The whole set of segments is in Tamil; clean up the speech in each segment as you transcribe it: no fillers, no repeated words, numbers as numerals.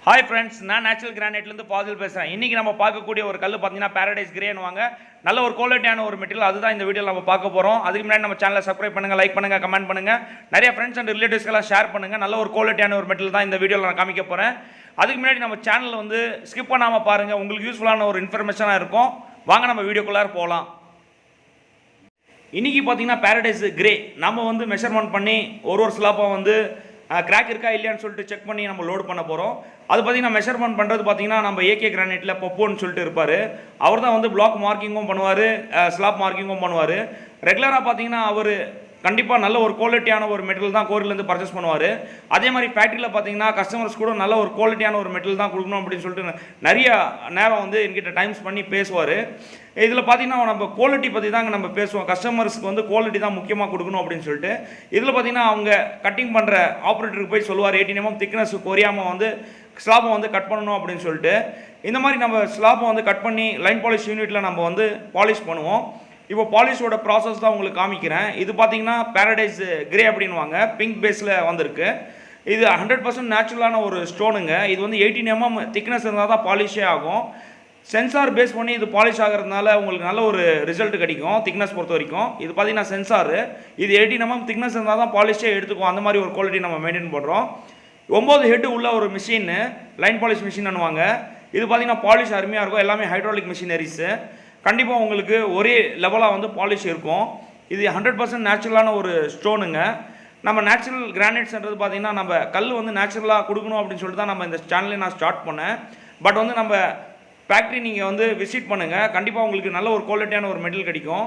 ஹாய் ஃப்ரெண்ட்ஸ், நான் நேச்சுரல் கிரானைட்லேருந்து பாசில் பேசுகிறேன். இன்றைக்கி நம்ம பார்க்கக்கூடிய ஒரு கல் பார்த்தீங்கன்னா பேரடைஸ் கிரேன்னு வாங்க. நல்ல ஒரு குவாலிட்டியான ஒரு மெட்டீரியல், அதுதான் இந்த வீடியோவில் நம்ம பார்க்க போகிறோம். அதுக்கு முன்னாடி நம்ம சேனலை சப்ஸ்கிரைப் பண்ணுங்கள், லைக் பண்ணுங்கள், கமெண்ட் பண்ணுங்கள், நிறைய ஃப்ரெண்ட்ஸ் அண்ட் ரிலேட்டிவ்ஸ்க்கெல்லாம் ஷேர் பண்ணுங்கள். நல்ல ஒரு குவாலிட்டியான ஒரு மெட்டீரியல் தான் இந்த வீடியோவில் நான் காமிக்க போகிறேன். அதுக்கு முன்னாடி நம்ம சேனலில் வந்து ஸ்கிப் பண்ணாமல் பாருங்கள், உங்களுக்கு யூஸ்ஃபுல்லான ஒரு இன்ஃபர்மேஷனாக இருக்கும். வாங்க நம்ம வீடியோக்குள்ளார போகலாம். இன்றைக்கி பார்த்தீங்கன்னா பேரடைஸ் கிரே நம்ம வந்து மெஷர்மெண்ட் பண்ணி ஒரு ஸ்லாப்பாக வந்து கிராக் இருக்கா இல்லையான்னு சொல்லிட்டு செக் பண்ணி நம்ம லோட் பண்ண போகிறோம். அது பார்த்தீங்கன்னா மெஷர்மெண்ட் பண்ணுறது பார்த்தீங்கன்னா நம்ம ஏகே கிரானைட்டில் பப்போன்னு சொல்லிட்டு இருப்பார். அவர் தான் வந்து பிளாக் மார்க்கிங்கும் பண்ணுவார், ஸ்லாப் மார்க்கிங்கும் பண்ணுவார். ரெகுலராக பார்த்தீங்கன்னா அவர் கண்டிப்பாக நல்ல ஒரு குவாலிட்டியான ஒரு மெட்டீரியல் தான் கோரிலேருந்து பர்ச்சேஸ் பண்ணுவார். அதே மாதிரி ஃபேக்ட்ரியில் பார்த்தீங்கன்னா கஸ்டமர்ஸ் கூட நல்ல ஒரு குவாலிட்டியான ஒரு மெட்டீரியல் தான் கொடுக்கணும் அப்படின்னு சொல்லிட்டு நிறைய நேரம் வந்து என்கிட்ட டைம்ஸ் பண்ணி பேசுவார். இதில் பார்த்தீங்கன்னா நம்ம குவாலிட்டி பற்றி தாங்க நம்ம பேசுவோம். கஸ்டமர்ஸ்க்கு வந்து குவாலிட்டி தான் முக்கியமாக கொடுக்கணும் அப்படின்னு சொல்லிட்டு இதில் பார்த்தீங்கன்னா அவங்க கட்டிங் பண்ணுற ஆப்ரேட்டருக்கு போய் சொல்லுவார் 18 mm திக்னஸ் குறையாமல் வந்து ஸ்லாப்பை வந்து கட் பண்ணணும் அப்படின்னு சொல்லிட்டு. இந்த மாதிரி நம்ம ஸ்லாப்பை வந்து கட் பண்ணி லைன் பாலிஷ் யூனிட்டில் நம்ம வந்து பாலிஷ் பண்ணுவோம். இப்போ பாலிஷோட ப்ராசஸ் தான் உங்களுக்கு காமிக்கிறேன். இது பார்த்தீங்கன்னா பேரடைஸ் கிரே அப்படின்வாங்க, பிங்க் பேஸில் வந்திருக்கு. இது 100% நேச்சுரலான ஒரு ஸ்டோனுங்க. இது வந்து 18 mm திக்னஸ் இருந்தால் தான் பாலிஷே ஆகும். சென்சார் பேஸ் பண்ணி இது பாலிஷ் ஆகிறதுனால உங்களுக்கு நல்ல ஒரு ரிசல்ட் கிடைக்கும் திக்னஸ் பொறுத்த வரைக்கும். இது பார்த்தீங்கன்னா சென்சாரு, இது 18 mm திக்னஸ் இருந்தால் தான் பாலிஷே எடுத்துக்கும். அந்த மாதிரி ஒரு குவாலிட்டி நம்ம மெயின்டைன் பண்ணுறோம். 9 ஹெட்டு உள்ள ஒரு மிஷின், லைன் பாலிஷ் மிஷின்னுவாங்க. இது பார்த்தீங்கன்னா பாலிஷ் அருமையாக இருக்கும். எல்லாமே ஹைட்ராலிக் மிஷினரிஸு. கண்டிப்பாக உங்களுக்கு ஒரே லெவலாக வந்து பாலிஷ் இருக்கும். இது 100% நேச்சுரலான ஒரு ஸ்டோனுங்க. நம்ம நேச்சுரல் கிரானைட்ஸ்ன்றது பார்த்தீங்கன்னா நம்ம கல் வந்து நேச்சுரலாக கொடுக்கணும் அப்படின்னு சொல்லிட்டு தான் நம்ம இந்த சேனலை நான் ஸ்டார்ட் பண்ணேன். பட் வந்து நம்ம ஃபேக்ட்ரி நீங்கள் வந்து விசிட் பண்ணுங்கள், கண்டிப்பாக உங்களுக்கு நல்ல ஒரு குவாலிட்டியான ஒரு மெட்டீரியல் கிடைக்கும்.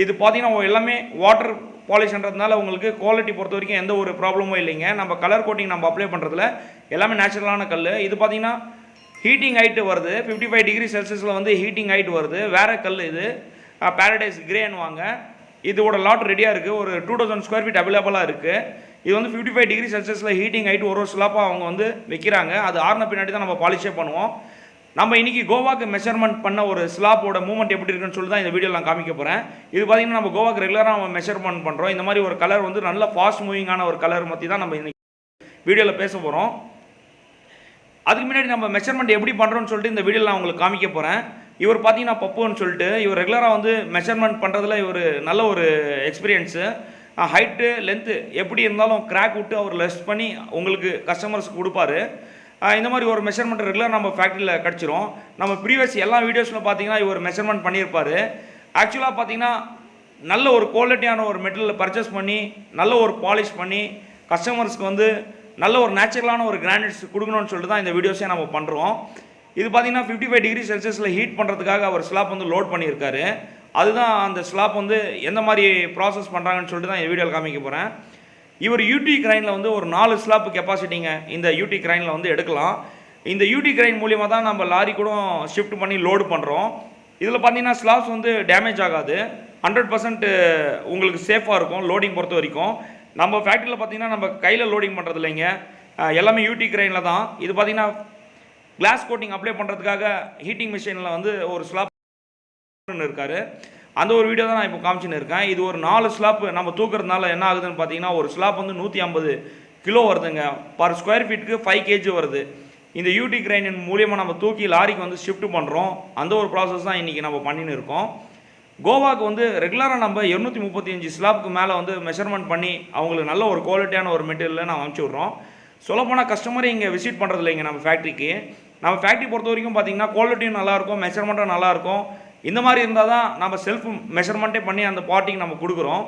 இது பார்த்தீங்கன்னா எல்லாமே வாட்டர் பாலிஷ்ன்றதுனால உங்களுக்கு குவாலிட்டி பொறுத்த வரைக்கும் எந்த ஒரு ப்ராப்ளமும் இல்லைங்க. நம்ம கலர் கோட்டிங் நம்ம அப்ளை பண்ணுறதுல எல்லாமே நேச்சுரலான கல். இது பார்த்தீங்கன்னா ஹீட்டிங் ஹைட்டு வருது, 55 டிகிரி செல்சியஸில் வந்து ஹீட்டிங் ஹைட் வருது. வேறு கல் இது பேரடைஸ் கிரேன்னுவாங்க. இதோட லாட் ரெடியாக இருக்குது. ஒரு 2000 ஸ்கொயர் ஃபீட் அவைலபிளாக இருக்குது. இது வந்து 55 டிகிரி செல்சியஸில் ஹீட்டிங் ஹைட் ஒரு ஸ்லாப்பாக அவங்க வந்து வைக்கிறாங்க. அது ஆறின பின்னாடி தான் நம்ம பாலிஷே பண்ணுவோம். நம்ம இன்றைக்கி கோவாக்கு மெஷர்மெண்ட் பண்ண ஒரு ஸ்லாப்போட மூவ்மெண்ட் எப்படி இருக்குன்னு சொல்லி தான் இந்த வீடியோவில் நான் காமிக்க போகிறேன். இது பார்த்திங்கன்னா நம்ம கோவாக்கு ரெகுலராக நம்ம மெஷர்மெண்ட் பண்ணுறோம். இந்த மாதிரி ஒரு கலர் வந்து நல்ல ஃபாஸ்ட் மூவிங்கான ஒரு கலர் பற்றி தான் நம்ம இன்றைக்கி வீடியோவில் பேச போகிறோம். அதுக்கு முன்னாடி நம்ம மெஷர்மெண்ட் எப்படி பண்ணுறோன்னு சொல்லிட்டு இந்த வீடியோவில் நான் உங்களுக்கு காமிக்க போகிறேன். இவர் பார்த்தீங்கன்னா பப்புன்னு சொல்லிட்டு இவர் ரெகுலராக வந்து மெஷர்மெண்ட் பண்ணுறதுல இவர் நல்ல ஒரு எக்ஸ்பீரியன்ஸு. ஹைட்டு லென்த்து எப்படி இருந்தாலும் கிராக் விட்டு அவர் லெஸ் பண்ணி உங்களுக்கு கஸ்டமர்ஸ்க்கு கொடுப்பாரு. இந்த மாதிரி ஒரு மெஷர்மெண்ட் ரெகுலர் நம்ம ஃபேக்ட்ரியில் கிடச்சிரும். நம்ம ப்ரீவியஸ் எல்லா வீடியோஸில் பார்த்தீங்கன்னா இவர் மெஷர்மெண்ட் பண்ணியிருப்பார். ஆக்சுவலாக பார்த்தீங்கன்னா நல்ல ஒரு குவாலிட்டியான ஒரு மெட்டீரியல் பர்ச்சேஸ் பண்ணி நல்ல ஒரு பாலிஷ் பண்ணி கஸ்டமர்ஸ்க்கு வந்து நல்ல ஒரு நேச்சுரலான ஒரு கிரானைட்ஸ் கொடுக்கணும்னு சொல்லிட்டு தான் இந்த வீடியோஸே நம்ம பண்ணுறோம். இது பார்த்தீங்கன்னா 55 டிகிரி செல்சியஸில் ஹீட் பண்ணுறதுக்காக அவர் ஸ்லாப் வந்து லோட் பண்ணியிருக்காரு. அதுதான் அந்த ஸ்லாப் வந்து எந்த மாதிரி ப்ராசஸ் பண்ணுறாங்கன்னு சொல்லிட்டு தான் இந்த வீடியோவில் காமிக்க போகிறேன். இவர் யூடி கிரைனில் வந்து ஒரு 4 ஸ்லாப் கெப்பாசிட்டிங்க இந்த யூடி கிரைனில் வந்து எடுக்கலாம். இந்த யூடி கிரைன் மூலியமாக தான் நம்ம லாரி கூட ஷிஃப்ட் பண்ணி லோடு பண்ணுறோம். இதில் பார்த்தீங்கன்னா ஸ்லாப்ஸ் வந்து டேமேஜ் ஆகாது, 100% உங்களுக்கு சேஃபாக இருக்கும் லோடிங் பொறுத்த வரைக்கும். நம்ம ஃபேக்ட்ரியில் பார்த்தீங்கன்னா நம்ம கையில் லோடிங் பண்ணுறது இல்லைங்க, எல்லாமே யூடி கிரைனில் தான். இது பார்த்தீங்கன்னா கிளாஸ் கோட்டிங் அப்ளை பண்ணுறதுக்காக ஹீட்டிங் மிஷினில் வந்து ஒரு ஸ்லாப் இருக்கார். அந்த ஒரு வீடியோ தான் நான் இப்போ காமிச்சின்னு இருக்கேன். இது ஒரு 4 ஸ்லாப் நம்ம தூக்குறதுனால என்ன ஆகுதுன்னு பார்த்தீங்கன்னா ஒரு ஸ்லாப் வந்து 150 கிலோ வருதுங்க. பர் ஸ்கொயர் ஃபீட்டுக்கு 5 kg வருது. இந்த யூடி கிரைனின் மூலியமாக நம்ம தூக்கி லாரிக்கு வந்து ஷிஃப்ட் பண்ணுறோம். அந்த ஒரு ப்ராசஸ் தான் இன்றைக்கி நம்ம பண்ணின்னு இருக்கோம். கோவாக்கு வந்து ரெகுலராக நம்ம 235 ஸ்லாப்க்கு மேலே வந்து மெஷர்மெண்ட் பண்ணி அவங்களுக்கு நல்ல ஒரு குவாலிட்டியான ஒரு மெட்டீரியலில் நம்ம அனுப்பிச்சி விட்றோம். சொல்லப்போனால் கஸ்டமரை இங்கே விசிட் பண்ணுறது இல்லைங்க நம்ம ஃபேக்ட்ரிக்கு. நம்ம ஃபேக்ட்ரி பொறுத்த வரைக்கும் பார்த்திங்கன்னா குவாலிட்டியும் நல்லாயிருக்கும், மெஷர்மெண்ட்டும் நல்லாயிருக்கும். இந்த மாதிரி இருந்தால் தான் நம்ம செல்ஃப் மெஷர்மெண்ட்டே பண்ணி அந்த பார்ட்டிக்கு நம்ம கொடுக்குறோம்.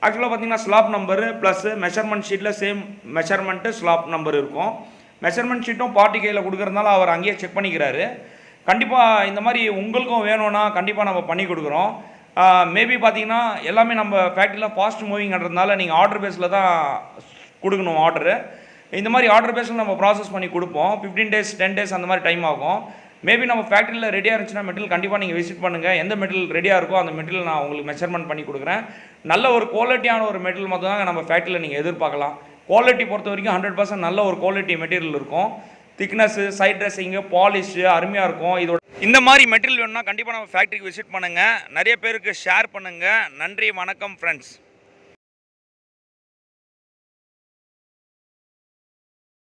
ஆக்சுவலாக பார்த்திங்கன்னா ஸ்லாப் நம்பரு ப்ளஸ் மெஷர்மெண்ட் ஷீட்டில் சேம் மெஷர்மெண்ட்டு ஸ்லாப் நம்பர் இருக்கும். மெஷர்மெண்ட் ஷீட்டும் பார்ட்டி கையில் கொடுக்குறதுனால அவர் அங்கேயே செக் பண்ணிக்கிறாரு. கண்டிப்பாக இந்த மாதிரி உங்களுக்கும் வேணும்னா கண்டிப்பாக நம்ம பண்ணி கொடுக்குறோம். மேபி பார்த்தீங்கன்னா எல்லாமே நம்ம ஃபேக்ட்ரியில் ஃபாஸ்ட் மூவிங்கிறதுனால நீங்கள் ஆர்டர் பேஸில் தான் கொடுக்கணும் ஆர்டரு. இந்த மாதிரி ஆர்டர் பேஸில் நம்ம ப்ராசஸ் பண்ணி கொடுப்போம். 15 days 10 days அந்த மாதிரி டைம் ஆகும். மேபி நம்ம ஃபேக்ட்ரியில் ரெடியாக இருந்துச்சுன்னா மெட்டீரியல் கண்டிப்பாக நீங்கள் விசிட் பண்ணுங்கள். எந்த மெட்டீரியல் ரெடியாக இருக்கோ அந்த மெட்டீரியல் நான் உங்களுக்கு மெஷர்மெண்ட் பண்ணி கொடுக்குறேன். நல்ல ஒரு குவாலிட்டியான ஒரு மெட்டீரியல் மட்டும் தான் நம்ம ஃபேக்ட்ரியில் நீங்கள் எதிர்பார்க்கலாம். குவாலிட்டி பொறுத்த வரைக்கும் 100% நல்ல ஒரு குவாலிட்டி மெட்டீரியல் இருக்கும். திக்னஸ்ஸு, சைட் ட்ரெஸ்ஸிங்கு, பாலிஷு அருமையாக இருக்கும். இதோட இந்த மாதிரி மெட்டீரியல் வேணும்னா கண்டிப்பாக நம்ம ஃபேக்ட்ரிக்கு விசிட் பண்ணுங்கள். நிறைய பேருக்கு ஷேர் பண்ணுங்கள். நன்றி, வணக்கம் ஃப்ரெண்ட்ஸ்.